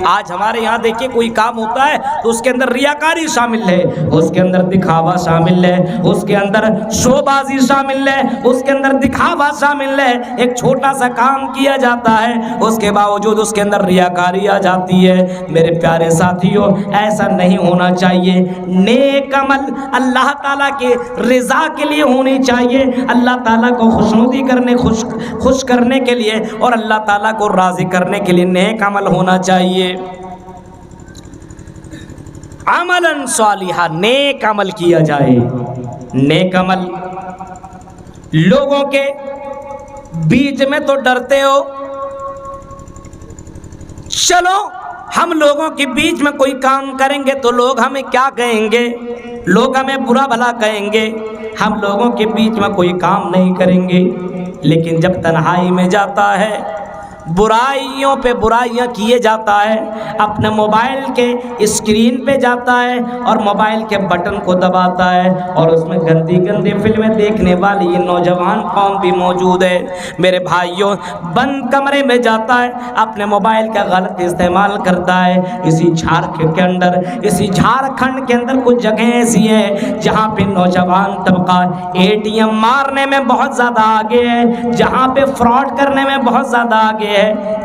آج ہمارے یہاں دیکھیے کوئی کام ہوتا ہے تو اس کے اندر ریاکاری شامل ہے، اس کے اندر دکھاوا شامل ہے، اس کے اندر شو بازی شامل ہے، اس کے اندر دکھاوا شامل ہے۔ ایک چھوٹا سا کام کیا جاتا ہے، اس کے باوجود اس کے اندر ریاکاری آ جاتی ہے۔ میرے پیارے ساتھیوں، ایسا نہیں ہونا چاہیے۔ نیک عمل اللہ تعالیٰ کی رضا کے لیے ہونی چاہیے، اللہ تعالیٰ کو خوشنودی کرنے خوش کرنے کے لیے اور اللہ تعالیٰ کو راضی کرنے کے لیے نیک عمل ہونا چاہیے۔ عملاً صالحا، نیک عمل کیا جائے۔ نیک عمل لوگوں کے بیچ میں تو ڈرتے ہو، چلو ہم لوگوں کے بیچ میں کوئی کام کریں گے تو لوگ ہمیں کیا کہیں گے، لوگ ہمیں برا بھلا کہیں گے، ہم لوگوں کے بیچ میں کوئی کام نہیں کریں گے۔ لیکن جب تنہائی میں جاتا ہے، برائیوں پہ برائیاں کیے جاتا ہے، اپنے موبائل کے اسکرین پہ جاتا ہے اور موبائل کے بٹن کو دباتا ہے اور اس میں گندی گندی فلمیں دیکھنے والی یہ نوجوان قوم بھی موجود ہے۔ میرے بھائیوں، بند کمرے میں جاتا ہے، اپنے موبائل کا غلط استعمال کرتا ہے۔ اسی جھارکھنڈ کے اندر کچھ جگہیں ایسی ہیں جہاں پہ نوجوان طبقہ ATM مارنے میں بہت زیادہ آگے ہے، جہاں پہ فراڈ کرنے میں بہت زیادہ آگے ہے۔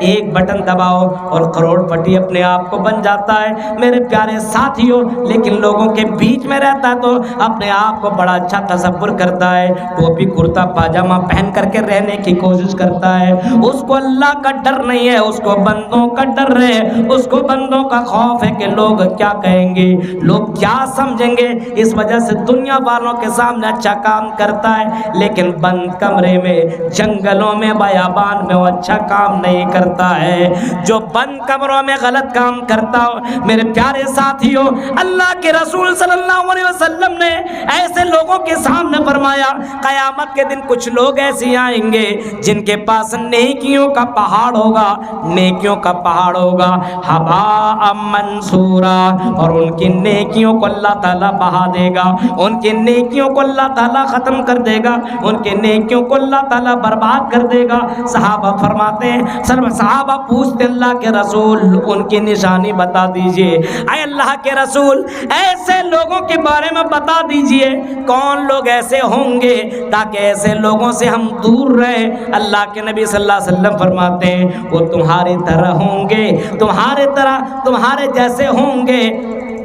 ایک بٹن دباؤ اور کروڑ پتی اپنے آپ کو بن جاتا ہے۔ میرے پیارے ساتھیوں، لیکن لوگوں کے بیچ میں رہتا ہے تو اپنے آپ کو بڑا اچھا تصور کرتا ہے، ٹوپی کرتا پاجامہ پہن کر کے رہنے کی کوشش کرتا ہے۔ اس کو اللہ کا ڈر نہیں ہے، اس کو بندوں کا ڈر ہے، اس کو بندوں کا خوف ہے کہ لوگ کیا کہیں گے، لوگ کیا سمجھیں گے۔ اس وجہ سے دنیا والوں کے سامنے اچھا کام کرتا ہے، لیکن بند کمرے میں، جنگلوں میں، بیابان میں وہ اچھا کام نہیں کرتا ہے۔ جو بند کمروں میں غلط کام کرتا ہو، میرے پیارے ساتھیوں، اللہ کے رسول صلی اللہ علیہ وسلم نے ایسے لوگوں کے سامنے فرمایا، قیامت کے دن کچھ لوگ ایسے آئیں گے جن کے پاس نیکیوں کا پہاڑ ہوگا، نیکیوں کا پہاڑ ہوگا، ہباء منصورا، اور ان کی نیکیوں کو اللہ تعالیٰ بہا دے گا، ان کی نیکیوں کو اللہ تعالیٰ ختم کر دے گا، ان کی نیکیوں کو اللہ تعالیٰ برباد کر دے گا۔ صحابہ فرماتے ہیں، صحابہ پوچھتے اللہ کے رسول ان کی نشانی بتا دیجئے۔ اے اللہ کے رسول، ایسے لوگوں کے بارے میں بتا دیجئے، کون لوگ ایسے ہوں گے تاکہ ایسے لوگوں سے ہم دور رہیں۔ اللہ کے نبی صلی اللہ علیہ وسلم فرماتے ہیں، وہ تمہاری طرح ہوں گے، تمہارے طرح، تمہارے جیسے ہوں گے،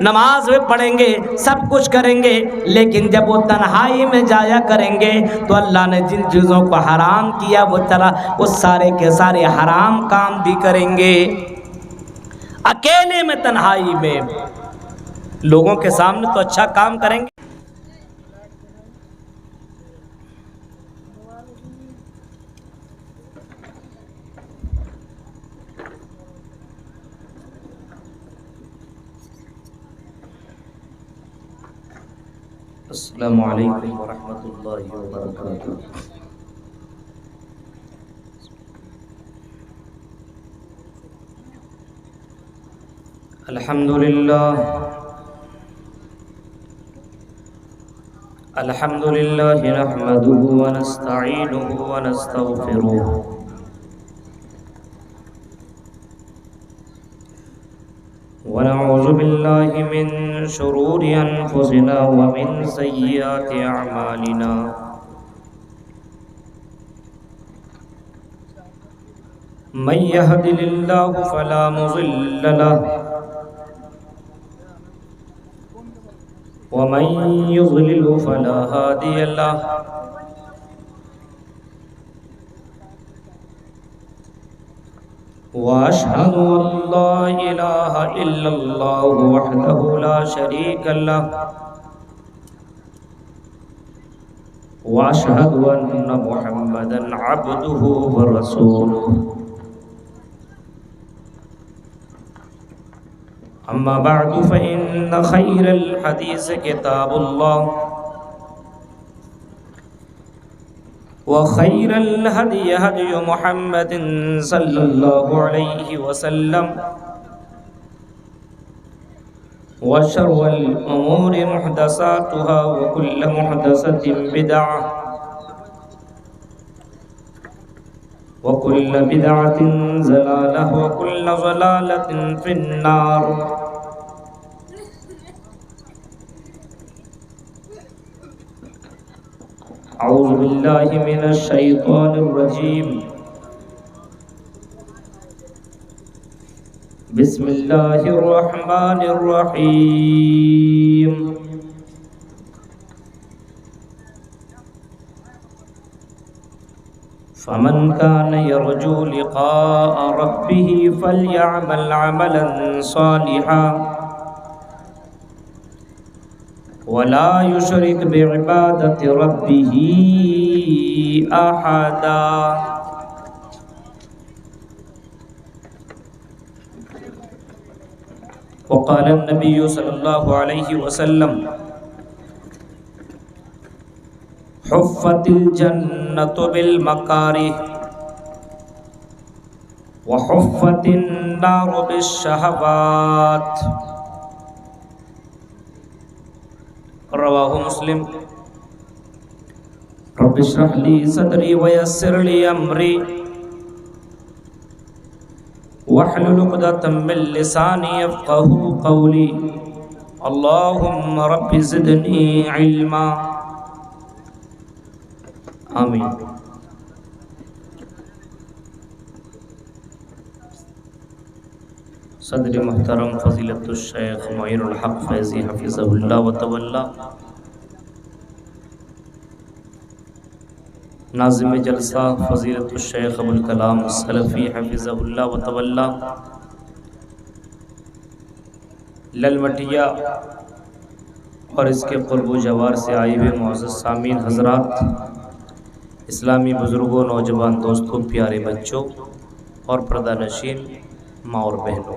نماز میں پڑھیں گے، سب کچھ کریں گے، لیکن جب وہ تنہائی میں جایا کریں گے تو اللہ نے جن چیزوں کو حرام کیا وہ سارے کے سارے حرام کام بھی کریں گے۔ اکیلے میں، تنہائی میں، لوگوں کے سامنے تو اچھا کام کریں گے۔ السلام علیکم ورحمۃ اللہ وبرکاتہ۔ الحمدللہ نحمده ونستعینه ونستغفره ونعوذ باللہ من شرور انفسنا ومن سیئات اعمالنا، من يهد الله فلا مضل له ومن يضلل فلا هادي له، وأشهد أن لا إله إلا الله وحده لا شريك له، وأشهد أن محمدا عبده ورسوله۔ أما بعد فإن خير الحديث كتاب الله، وخير الهدي هدي محمد صلى الله عليه وسلم، وشر الأمور محدثاتها وكل محدثة بدعة وكل بدعة ضلالة وكل ضلالة في النار. أعوذ بالله من الشيطان الرجيم. بسم الله الرحمن الرحيم. فمن كان يرجو لقاء ربه فليعمل عملا صالحا ولا يشرك بعبادة ربه أحدا. وقال النبي صلى الله عليه وسلم: حفت الجنة بالمكاره وحفت النار بالشهوات. رواه مسلم. رب اشرح لي صدري ويسر لي أمري واحلل عقدة من لساني يفقهوا قولي. اللهم رب زدني علما. آمین. صدر محترم فضیلت الشیخ معین الحق فیضی حفظہ اللہ وتولا، ناظم جلسہ فضیلت الشیخ ابوالکلام السلفی حفظہ اللہ وتولا، للمٹیا اور اس کے قرب و جوار سے آئے ہوئے معزز سامعین حضرات، اسلامی بزرگوں، نوجوان دوستوں، پیارے بچوں اور پردہ نشین ماں اور بہنوں،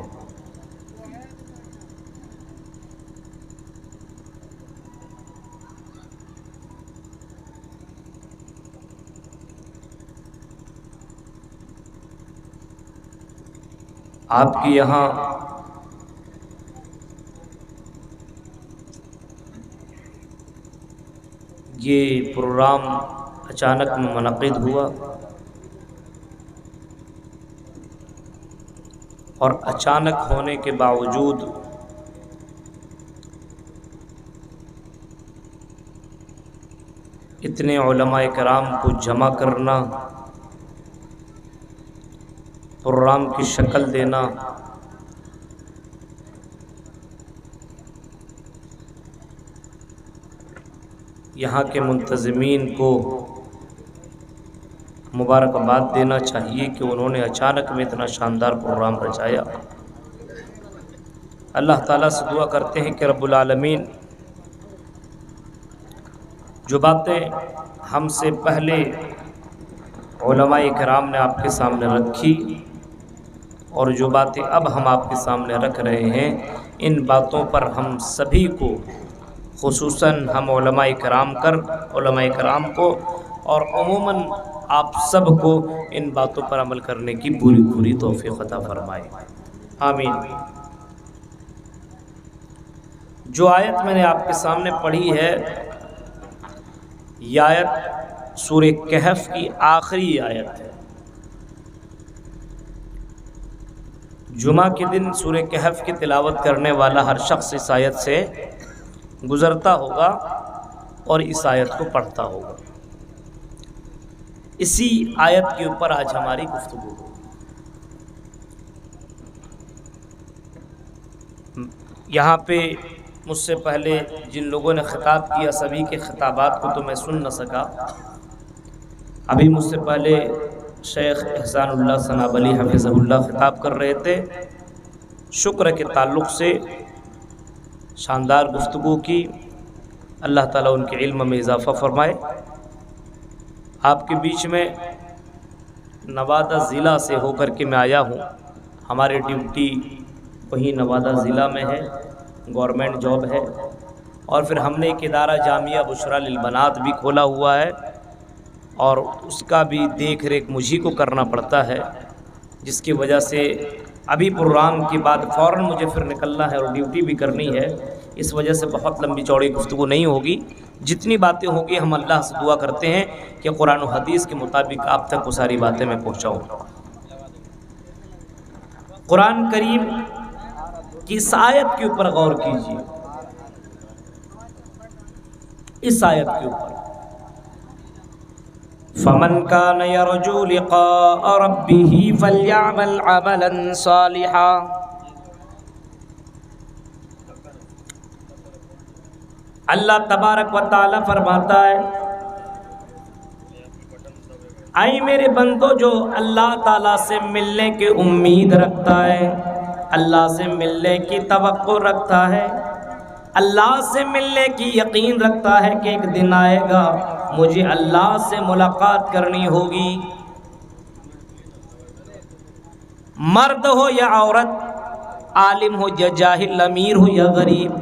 آپ کے یہاں یہ پروگرام اچانک منعقد ہوا اور اچانک ہونے کے باوجود اتنے علماء کرام کو جمع کرنا، پروگرام کی شکل دینا، یہاں کے منتظمین کو مبارکباد دینا چاہیے کہ انہوں نے اچانک میں اتنا شاندار پروگرام رچایا۔ اللہ تعالیٰ سے دعا کرتے ہیں کہ رب العالمین جو باتیں ہم سے پہلے علماء کرام نے آپ کے سامنے رکھی اور جو باتیں اب ہم آپ کے سامنے رکھ رہے ہیں، ان باتوں پر ہم سبھی کو، خصوصاً ہم علماء کرام کو اور عموماً آپ سب کو ان باتوں پر عمل کرنے کی پوری توفیق عطا فرمائے، آمین۔ جو آیت میں نے آپ کے سامنے پڑھی ہے، یہ آیت سورہ کہف کی آخری آیت ہے۔ جمعہ کے دن سورہ کہف کی تلاوت کرنے والا ہر شخص اس آیت سے گزرتا ہوگا اور اس آیت کو پڑھتا ہوگا۔ اسی آیت کے اوپر آج ہماری گفتگو ہو۔ یہاں پہ مجھ سے پہلے جن لوگوں نے خطاب کیا، سبھی کے خطابات کو تو میں سن نہ سکا۔ ابھی مجھ سے پہلے شیخ احسان اللہ ثناب علی حفظہ اللہ خطاب کر رہے تھے، شکر کے تعلق سے شاندار گفتگو کی، اللہ تعالیٰ ان کے علم میں اضافہ فرمائے۔ آپ کے بیچ میں نوادہ ضلع سے ہو کر کے میں آیا ہوں، ہماری ڈیوٹی وہیں نوادہ ضلع میں ہے، گورنمنٹ جاب ہے، اور پھر ہم نے ایک ادارہ جامعہ بشریٰ للبنات بھی کھولا ہوا ہے اور اس کا بھی دیکھ ریکھ مجھے کو کرنا پڑتا ہے، جس کی وجہ سے ابھی پروگرام کے بعد فوراً مجھے پھر نکلنا ہے اور ڈیوٹی بھی کرنی ہے، اس وجہ سے بہت لمبی چوڑی گفتگو نہیں ہوگی، جتنی باتیں ہوگی ہم اللہ سے دعا کرتے ہیں کہ قرآن و حدیث کے مطابق آپ تک وہ ساری باتیں میں پہنچاؤں۔ قرآن کریم کی اس آیت کے اوپر غور کیجیے، اس آیت کے اوپر فَمَنْ كَانَ يَرْجُو لِقَاءَ رَبِّهِ فَلْيَعْمَلْ عَمَلًا صَالِحًا۔ اللہ تبارک و تعالی فرماتا ہے اے میرے بندو جو اللہ تعالیٰ سے ملنے کی امید رکھتا ہے، اللہ سے ملنے کی توقع رکھتا ہے، اللہ سے ملنے کی یقین رکھتا ہے کہ ایک دن آئے گا مجھے اللہ سے ملاقات کرنی ہوگی، مرد ہو یا عورت، عالم ہو یا جاہل، امیر ہو یا غریب،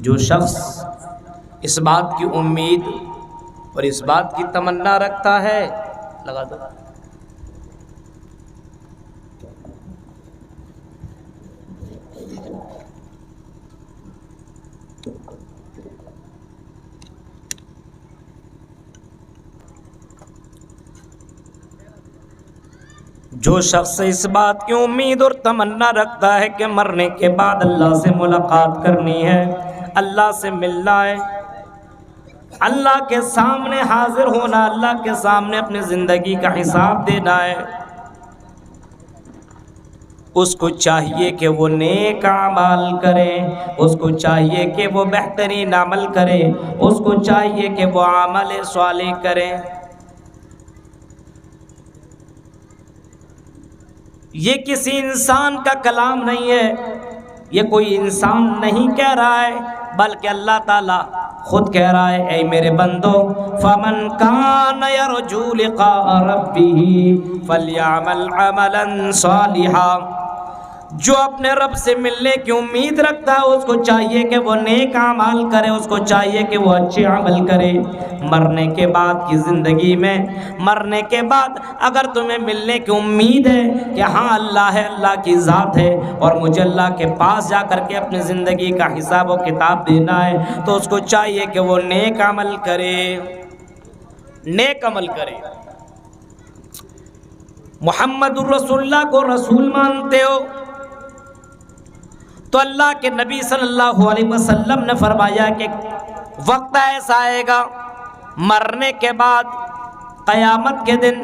جو شخص اس بات کی امید اور اس بات کی تمنا رکھتا ہے، لگا دو، جو شخص اس بات کی امید اور تمنا رکھتا ہے کہ مرنے کے بعد اللہ سے ملاقات کرنی ہے، اللہ سے ملنا ہے، اللہ کے سامنے حاضر ہونا، اللہ کے سامنے اپنی زندگی کا حساب دینا ہے، اس کو چاہیے کہ وہ نیک اعمال کرے، اس کو چاہیے کہ وہ بہترین عمل کرے، اس کو چاہیے کہ وہ عمل صالح کرے۔ یہ کسی انسان کا کلام نہیں ہے، یہ کوئی انسان نہیں کہہ رہا ہے، بلکہ اللہ تعالیٰ خود کہہ رہا ہے اے میرے بندو فَمَنْ كَانَ يَرْجُو لِقَاءَ رَبِّهِ فَلْيَعْمَلْ عَمَلًا صَالِحًا، جو اپنے رب سے ملنے کی امید رکھتا ہے اس کو چاہیے کہ وہ نیک اعمال کرے، اس کو چاہیے کہ وہ اچھے عمل کرے۔ مرنے کے بعد کی زندگی میں، مرنے کے بعد اگر تمہیں ملنے کی امید ہے کہ ہاں اللہ ہے، اللہ کی ذات ہے اور مجھے اللہ کے پاس جا کر کے اپنی زندگی کا حساب و کتاب دینا ہے، تو اس کو چاہیے کہ وہ نیک عمل کرے، نیک عمل کرے۔ محمد الرسول اللہ کو رسول مانتے ہو تو اللہ کے نبی صلی اللہ علیہ وسلم نے فرمایا کہ وقت ایسا آئے گا مرنے کے بعد قیامت کے دن،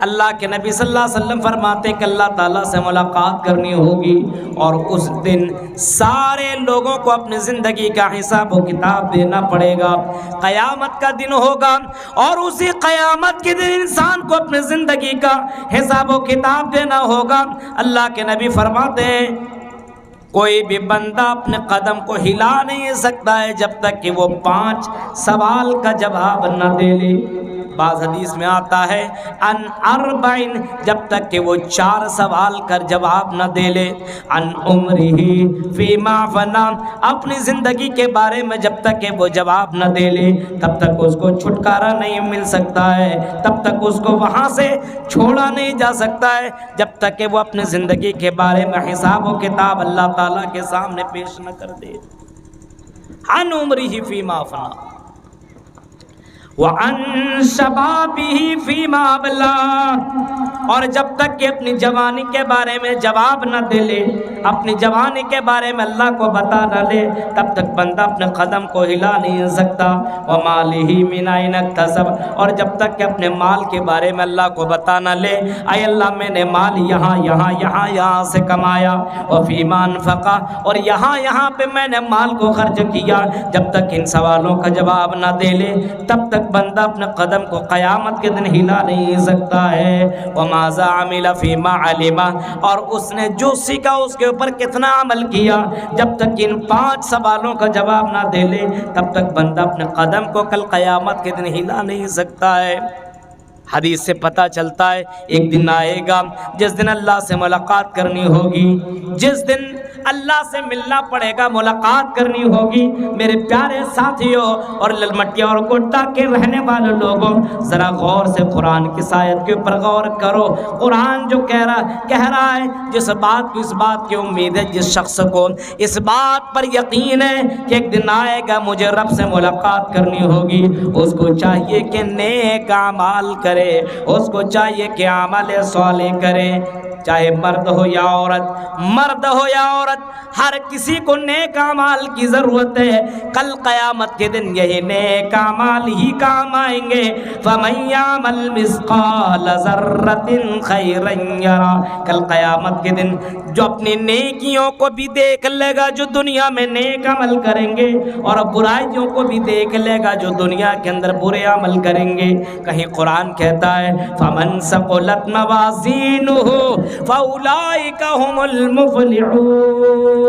اللہ کے نبی صلی اللہ علیہ وسلم فرماتے کہ اللہ تعالیٰ سے ملاقات کرنی ہوگی اور اس دن سارے لوگوں کو اپنی زندگی کا حساب و کتاب دینا پڑے گا۔ قیامت کا دن ہوگا اور اسی قیامت کے دن انسان کو اپنی زندگی کا حساب و کتاب دینا ہوگا۔ اللہ کے نبی فرماتے ہیں کوئی بھی بندہ اپنے قدم کو ہلا نہیں سکتا ہے جب تک کہ وہ 5 سوال کا جواب نہ دے لے۔ بعض حدیث میں آتا ہے ان اربعین، جب تک کہ وہ 4 سوال کا جواب نہ دے لے۔ ان عمرہ فیما فنا، اپنی زندگی کے بارے میں جب تک کہ وہ جواب نہ دے لے تب تک اس کو چھٹکارا نہیں مل سکتا ہے، تب تک اس کو وہاں سے چھوڑا نہیں جا سکتا ہے جب تک کہ وہ اپنی زندگی کے بارے میں حساب و کتاب اللہ تعالیٰ کے سامنے پیش نہ کر دے۔ ان عمرہ فیما فنا وَعَن شَبَابِهِ فِيمَا أَبْلَىٰ، اور جب تک کہ اپنی جوانی کے بارے میں جواب نہ دے لے، اپنی جوانی کے بارے میں اللہ کو بتا نہ لے، تب تک بندہ اپنے قدم کو ہلا نہیں سکتا۔ وَمَالِهِ مِنْ أَيْنَ اكْتَسَبَ، اور جب تک کہ اپنے مال کے بارے میں اللہ کو بتا نہ لے، اے اللہ میں نے مال یہاں یہاں یہاں یہاں سے کمایا، وَفِيمَا أَنْفَقَ، اور یہاں یہاں پہ میں نے مال کو خرچ کیا، جب تک ان سوالوں کا جواب نہ دے لے تب تک بندہ اپنے قدم کو قیامت کے دن ہلا نہیں سکتا ہے۔ وَمَاذَا عَمِلَ فِيمَا عَلِمَ، اور اس نے جو سیکھا اس کے اوپر کتنا عمل کیا، جب تک ان 5 سوالوں کا جواب نہ دے لے تب تک بندہ اپنے قدم کو کل قیامت کے دن ہلا نہیں سکتا ہے۔ حدیث سے پتہ چلتا ہے ایک دن آئے گا جس دن اللہ سے ملاقات کرنی ہوگی، جس دن اللہ سے ملنا پڑے گا، ملاقات کرنی ہوگی۔ میرے پیارے ساتھیوں اور للمٹیا اور گوٹا کے رہنے والے لوگوں، ذرا غور سے قرآن کی آیت کے اوپر غور کرو۔ قرآن جو کہہ رہا ہے، جس بات کو، اس بات کی امید ہے، جس شخص کو اس بات پر یقین ہے کہ ایک دن آئے گا مجھے رب سے ملاقات کرنی ہوگی، اس کو چاہیے کہ نیک اعمال کرے، اس کو چاہیے کہ عمل صالح کرے، چاہے مرد ہو یا عورت، ہر کسی کو نیک اعمال کی ضرورت ہے۔ کل قیامت کے دن یہی نیک اعمال ہی کام آئیں گے۔ فَمَن يَعْمَلْ مِثْقَالَ ذَرَّةٍ خَيْرًا يَرَهُ، کل قیامت کے دن جو اپنی نیکیوں کو بھی دیکھ لے گا جو دنیا میں نیک عمل کریں گے، اور برائیوں کو بھی دیکھ لے گا جو دنیا کے اندر برے عمل کریں گے۔ کہیں قرآن کہتا ہے فَمَن ثَقُلَتْ مَوَازِينُهُ فَأُولَئِكَ هُمُ الْمُفْلِحُونَ،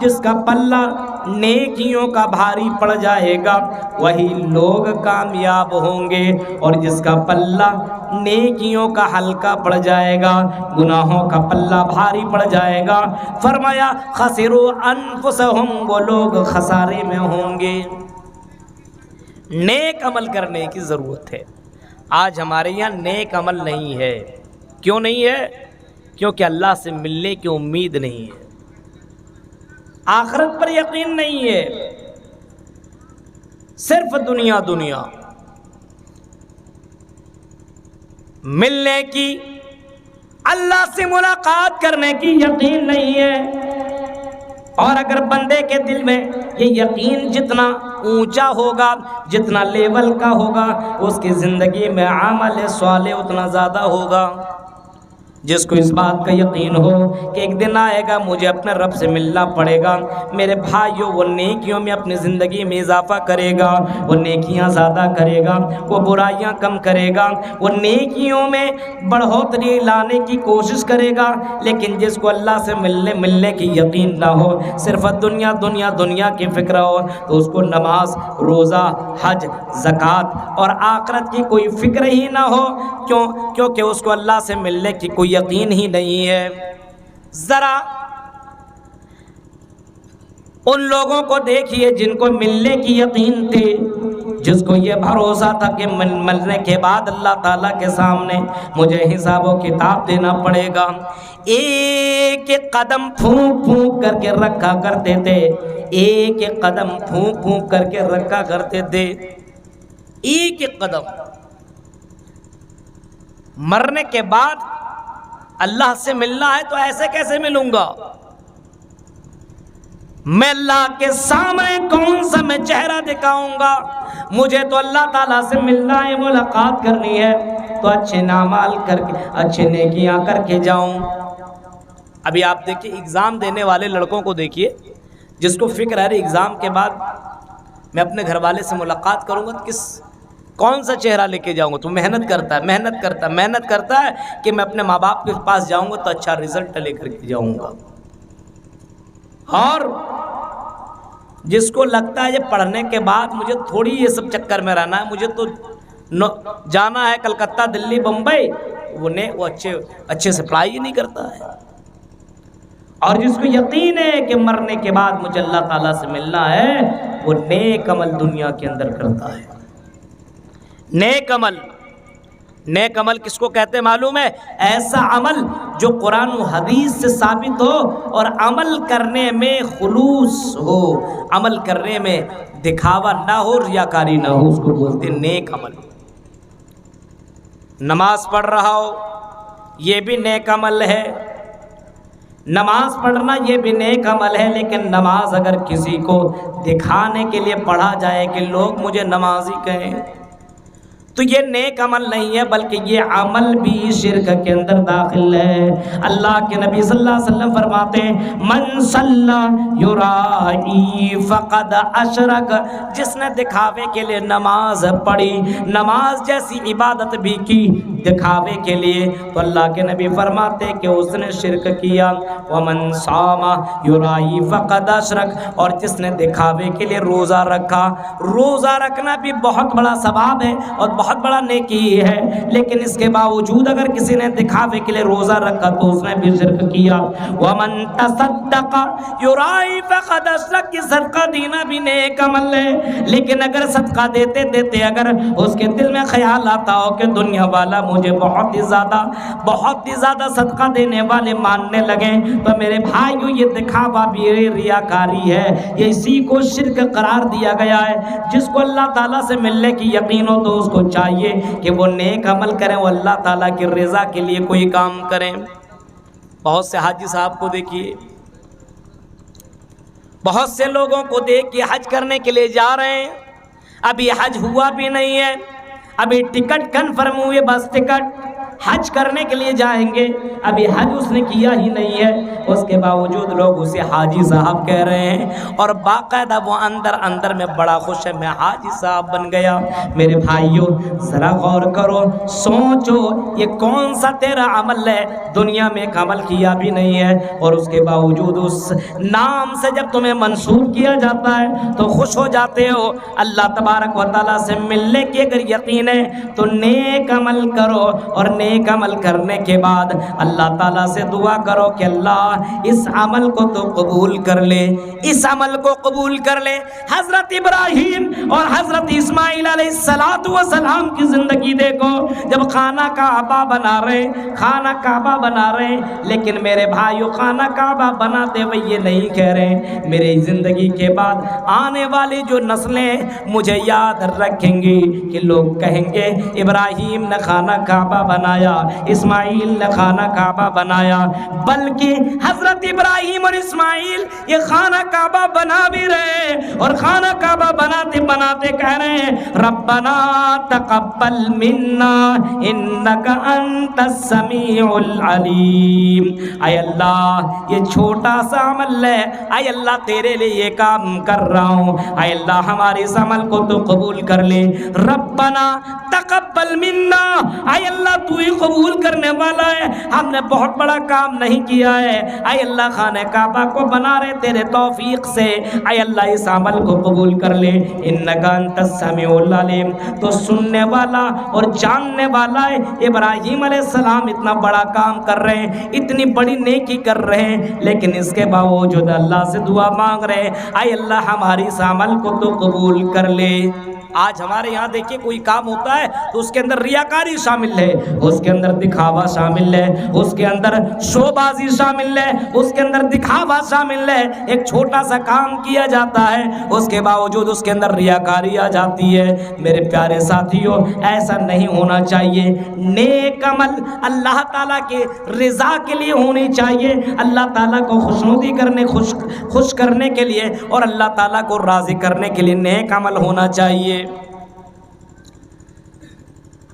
جس کا پلہ نیکیوں کا بھاری پڑ جائے گا وہی لوگ کامیاب ہوں گے، اور جس کا پلہ نیکیوں کا ہلکا پڑ جائے گا، گناہوں کا پلہ بھاری پڑ جائے گا، فرمایا خسروا انفسہم، وہ لوگ خسارے میں ہوں گے۔ نیک عمل کرنے کی ضرورت ہے۔ آج ہمارے یہاں نیک عمل نہیں ہے۔ کیوں نہیں ہے؟ کیونکہ اللہ سے ملنے کی امید نہیں ہے، آخرت پر یقین نہیں ہے، صرف دنیا دنیا۔ ملنے کی، اللہ سے ملاقات کرنے کی یقین نہیں ہے۔ اور اگر بندے کے دل میں یہ یقین جتنا اونچا ہوگا، جتنا لیول کا ہوگا، اس کی زندگی میں عمل صالح اتنا زیادہ ہوگا۔ جس کو اس بات کا یقین ہو کہ ایک دن آئے گا مجھے اپنے رب سے ملنا پڑے گا، میرے بھائیوں وہ نیکیوں میں اپنی زندگی میں اضافہ کرے گا، وہ نیکیاں زیادہ کرے گا، وہ برائیاں کم کرے گا، وہ نیکیوں میں بڑھوتری لانے کی کوشش کرے گا۔ لیکن جس کو اللہ سے ملنے کی یقین نہ ہو، صرف دنیا دنیا دنیا کی فکر ہو، تو اس کو نماز، روزہ، حج، زکوٰۃ اور آخرت کی کوئی فکر ہی نہ ہو۔ کیونکہ اس کو اللہ سے ملنے کی کوئی یقین ہی نہیں ہے۔ ذرا ان لوگوں کو دیکھیے جن کو ملنے کی یقین تھی، جس کو یہ بھروسہ تھا کہ ملنے کے بعد اللہ تعالیٰ کے سامنے مجھے حساب و کتاب دینا پڑے گا، ایک ایک قدم پھونک پھونک کر کے رکھا کرتے تھے، ایک ایک قدم پھونک پھونک کر کے رکھا کرتے تھے، ایک ایک قدم۔ مرنے کے بعد اللہ سے ملنا ہے تو ایسے کیسے ملوں گا؟ میں اللہ کے سامنے کون سا میں چہرہ دکھاؤں گا؟ مجھے تو اللہ تعالیٰ سے ملنا ہے، ملاقات کرنی ہے، تو اچھے اعمال کر کے، اچھے نیکیاں کر کے جاؤں۔ ابھی آپ دیکھیے ایگزام دینے والے لڑکوں کو دیکھیے، جس کو فکر ہے ایگزام کے بعد میں اپنے گھر والے سے ملاقات کروں گا تو کون سا چہرہ لے کے جاؤں گا، تو محنت کرتا ہے کہ میں اپنے ماں باپ کے پاس جاؤں گا تو اچھا رزلٹ لے کر کے جاؤں گا۔ اور جس کو لگتا ہے یہ پڑھنے کے بعد مجھے تھوڑی یہ سب چکر میں رہنا ہے، مجھے تو جانا ہے کلکتہ، دلی، بمبئی، وہ اچھے سے پڑھائی ہی نہیں کرتا ہے۔ اور جس کو یقین ہے کہ مرنے کے بعد مجھے اللہ تعالیٰ سے ملنا ہے، وہ نیک عمل دنیا کے اندر کرتا ہے۔ نیک عمل کس کو کہتے ہیں معلوم ہے؟ ایسا عمل جو قرآن و حدیث سے ثابت ہو اور عمل کرنے میں خلوص ہو، عمل کرنے میں دکھاوا نہ ہو، ریاکاری نہ ہو، اس کو بولتے ہیں نیک عمل۔ نماز پڑھ رہا ہو یہ بھی نیک عمل ہے، نماز پڑھنا یہ بھی نیک عمل ہے، لیکن نماز اگر کسی کو دکھانے کے لیے پڑھا جائے کہ لوگ مجھے نمازی کہیں تو یہ نیک عمل نہیں ہے، بلکہ یہ عمل بھی شرک کے اندر داخل ہے۔ اللہ کے نبی صلی اللہ علیہ وسلم فرماتے ہیں من صلی یرائی فقد اشرک، جس نے دکھاوے کے لیے نماز پڑھی، نماز جیسی عبادت بھی کی دکھاوے کے لیے، تو اللہ کے نبی فرماتے ہیں کہ اس نے شرک کیا۔ ومن صام یرائی فقد اشرک، اور جس نے دکھاوے کے لیے روزہ رکھا، روزہ رکھنا بھی بہت بڑا ثواب ہے اور بہت بہت بڑا نیکی ہے، لیکن اس کے باوجود اگر کسی نے دکھاوے کے لیے روزہ رکھا تو اس نے بھی شرک کیا۔ وَمَن تَصَدَّقَ يُرَائِي فَقَدْ أَشْرَكَ، کہ صدقہ دینا بھی نیک عمل ہے، لیکن اگر صدقہ دیتے دیتے اگر اس کے دل میں خیال آتا ہو کہ دنیا والا مجھے بہت ہی زیادہ صدقہ دینے والے ماننے لگے، تو میرے بھائیو یہ دکھاوا بھی ریاکاری ہے، یہ اسی کو شرک قرار دیا گیا ہے۔ جس کو اللہ تعالیٰ سے ملنے کی یقین ہو تو اس کو چاہیے کہ وہ نیک عمل کریں، وہ اللہ تعالیٰ کی رضا کے لیے کوئی کام کریں۔ بہت سے حاجی صاحب کو دیکھیے، بہت سے لوگوں کو دیکھ کے حج کرنے کے لیے جا رہے ہیں، ابھی حج ہوا بھی نہیں ہے، ابھی ٹکٹ کنفرم ہوئے، بس ٹکٹ حج کرنے کے لیے جائیں گے، ابھی حج اس نے کیا ہی نہیں ہے، اس کے باوجود لوگ اسے حاجی صاحب کہہ رہے ہیں، اور باقاعدہ وہ اندر میں بڑا خوش ہے، میں حاجی صاحب بن گیا۔ میرے بھائیو ذرا غور کرو، سوچو یہ کون سا تیرا عمل ہے، دنیا میں ایک عمل کیا بھی نہیں ہے، اور اس کے باوجود اس نام سے جب تمہیں منسوب کیا جاتا ہے تو خوش ہو جاتے ہو۔ اللہ تبارک و تعالیٰ سے ملنے کی اگر یقین ہے تو نیک عمل کرو، اور نیک عمل کرنے کے بعد اللہ تعالیٰ سے دعا کرو کہ اللہ اس عمل کو تو قبول کر لے، اس عمل کو قبول کر لے۔ حضرت ابراہیم اور حضرت اسماعیل علیہ السلام کی زندگی دیکھو، جب خانہ کعبہ بنا رہے، لیکن میرے بھائیو خانہ کعبہ بناتے ہوئے یہ نہیں کہہ رہے میرے زندگی کے بعد آنے والی جو نسلیں مجھے یاد رکھیں گی کہ لوگ کہیں گے ابراہیم نے خانہ کعبہ بنایا، اسماعیل نے خانہ کعبہ بنایا، بلکہ حضرت ابراہیم اور اسماعیل یہ خانہ کعبہ بنا بھی رہے، اور خانہ کعبہ بناتے بناتے کہہ رہے ہیں ربنا تقبل منا انک انت السمیع العلیم۔ اے اللہ یہ چھوٹا سا عمل ہے، اے اللہ تیرے لیے یہ کام کر رہا ہوں، اے اللہ ہمارے اس عمل کو تو قبول کر لے۔ ربنا تقبل منا، اے اللہ تو ہی قبول کرنے والا ہے، ہم نے بہت بڑا کام نہیں کیا ہے، اے اللہ خانہ کعبہ کو بنا رہے تیرے توفیق سے، اے اللہ اس عمل کو قبول کر لے۔ انکا انت السمیع العلیم، تو سننے والا اور جاننے والا ہے ابراہیم علیہ السلام اتنا بڑا کام کر رہے ہیں، اتنی بڑی نیکی کر رہے ہیں، لیکن اس کے باوجود اللہ سے دعا مانگ رہے ہیں اے اللہ ہماری اس عمل کو تو قبول کر لے۔ آج ہمارے یہاں دیکھیے کوئی کام ہوتا ہے تو اس کے اندر ریاکاری شامل ہے، اس کے اندر دکھاوا شامل ہے، اس کے اندر شو بازی شامل ہے، اس کے اندر دکھاوا شامل ہے۔ ایک چھوٹا سا کام کیا جاتا ہے، اس کے باوجود اس کے اندر ریاکاری آ جاتی ہے۔ میرے پیارے ساتھیوں ایسا نہیں ہونا چاہیے، نیک عمل اللہ تعالیٰ کے رضا کے لیے ہونی چاہیے، اللہ تعالیٰ کو خوشنودی کرنے خوش کرنے کے لیے اور اللہ تعالیٰ کو راضی کرنے کے لیے نیک عمل ہونا چاہیے۔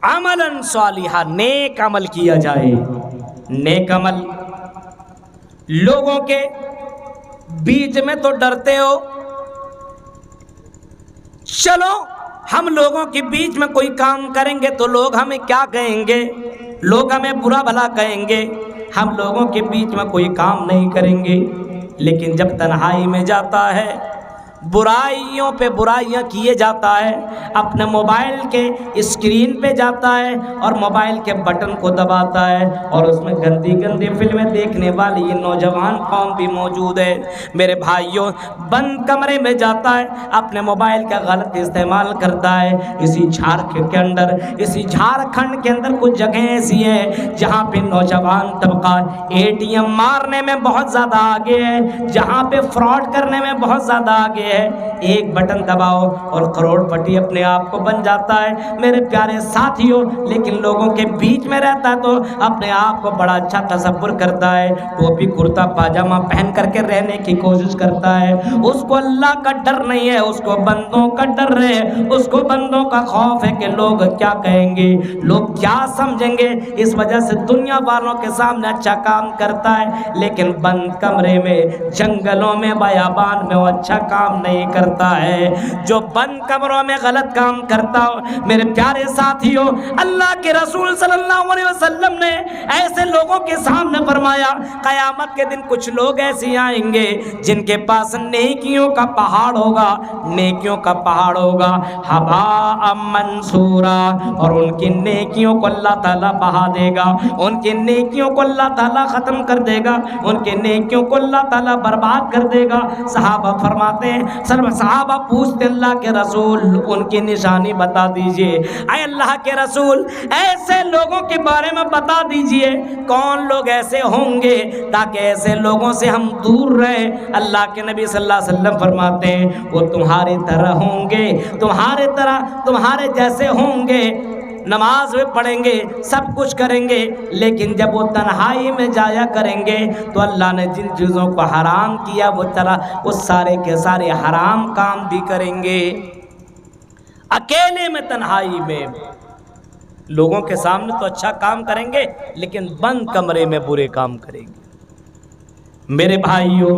عملاً صالحا، نیک عمل کیا جائے۔ نیک عمل لوگوں کے بیچ میں تو ڈرتے ہو، چلو ہم لوگوں کے بیچ میں کوئی کام کریں گے تو لوگ ہمیں کیا کہیں گے، لوگ ہمیں برا بھلا کہیں گے، ہم لوگوں کے بیچ میں کوئی کام نہیں کریں گے۔ لیکن جب تنہائی میں جاتا ہے، برائیوں پہ برائیاں کیے جاتا ہے، اپنے موبائل کے اسکرین پہ جاتا ہے اور موبائل کے بٹن کو دباتا ہے، اور اس میں گندی گندی فلمیں دیکھنے والی یہ نوجوان قوم بھی موجود ہے۔ میرے بھائیوں بند کمرے میں جاتا ہے، اپنے موبائل کا غلط استعمال کرتا ہے۔ اسی جھارکھنڈ کے اندر کچھ جگہیں ایسی ہیں جہاں پہ نوجوان طبقہ ATM مارنے میں بہت زیادہ آگے ہے، جہاں پہ فراڈ کرنے میں بہت زیادہ آگے ہے۔ ایک بٹن دباؤ اور کروڑ پتی اپنے آپ کو بن جاتا ہے۔ میرے پیارے ساتھیوں لیکن لوگوں کے بیچ میں رہتا ہے تو اپنے آپ کو بڑا اچھا تصور کرتا ہے، ٹوپی کرتا پاجامہ پہن کر کے رہنے کی کوشش کرتا ہے۔ اس کو اللہ کا ڈر نہیں ہے، اس کو بندوں کا ڈر ہے، اس کو بندوں کا خوف ہے کہ لوگ کیا کہیں گے، لوگ کیا سمجھیں گے، اس وجہ سے دنیا والوں کے سامنے اچھا کام کرتا ہے، لیکن بند کمرے میں، جنگلوں میں، بیابان میں وہ اچھا کام کام نہیں کرتا ہے، جو بند کمروں میں غلط کام کرتا ہو۔ میرے پیارے ساتھیوں، اللہ کے رسول صلی اللہ علیہ وسلم نے ایسے لوگوں کے سامنے فرمایا قیامت کے دن کچھ لوگ ایسے آئیں گے جن کے پاس نیکیوں کا پہاڑ ہوگا، نیکیوں کا پہاڑ ہوگا، ہباء منصورا، اور ان کی نیکیوں کو اللہ تعالیٰ بہا دے گا، ان کی نیکیوں کو اللہ تعالیٰ ختم کر دے گا، ان کے نیکیوں کو اللہ تعالیٰ برباد کر دے گا۔ صحابہ فرماتے ہیں، صحابہ پوچھتے اللہ کے رسول ان کی نشانی بتا دیجئے۔ اے اللہ کے رسول ایسے لوگوں کے بارے میں بتا دیجئے، کون لوگ ایسے ہوں گے تاکہ ایسے لوگوں سے ہم دور رہیں۔ اللہ کے نبی صلی اللہ علیہ وسلم فرماتے ہیں وہ تمہاری طرح ہوں گے، تمہارے طرح، تمہارے جیسے ہوں گے، نماز بھی پڑھیں گے، سب کچھ کریں گے، لیکن جب وہ تنہائی میں جایا کریں گے تو اللہ نے جن چیزوں کو حرام کیا وہ سارے کے سارے حرام کام بھی کریں گے۔ اکیلے میں، تنہائی میں، لوگوں کے سامنے تو اچھا کام کریں گے لیکن بند کمرے میں برے کام کریں گے۔ میرے بھائیوں،